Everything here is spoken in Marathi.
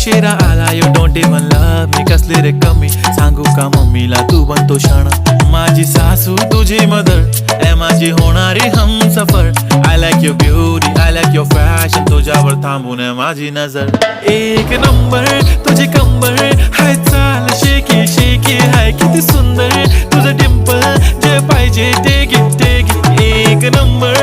उशिरा आला you don't even love me कसली रे कमी सांगू का मम्मीला तू बनतो शाणा माझी सासू तुझी मदर ए माझी होणारी Humsafar I like your beauty I like your fashion तुझ्यावर थांबून आहे माझी नजर एक नंबर तुझी कंबर हाय चाल शेकी शेकी हाय किती सुंदर तुझं डिंपल जे पाहिजे ते घे एक नंबर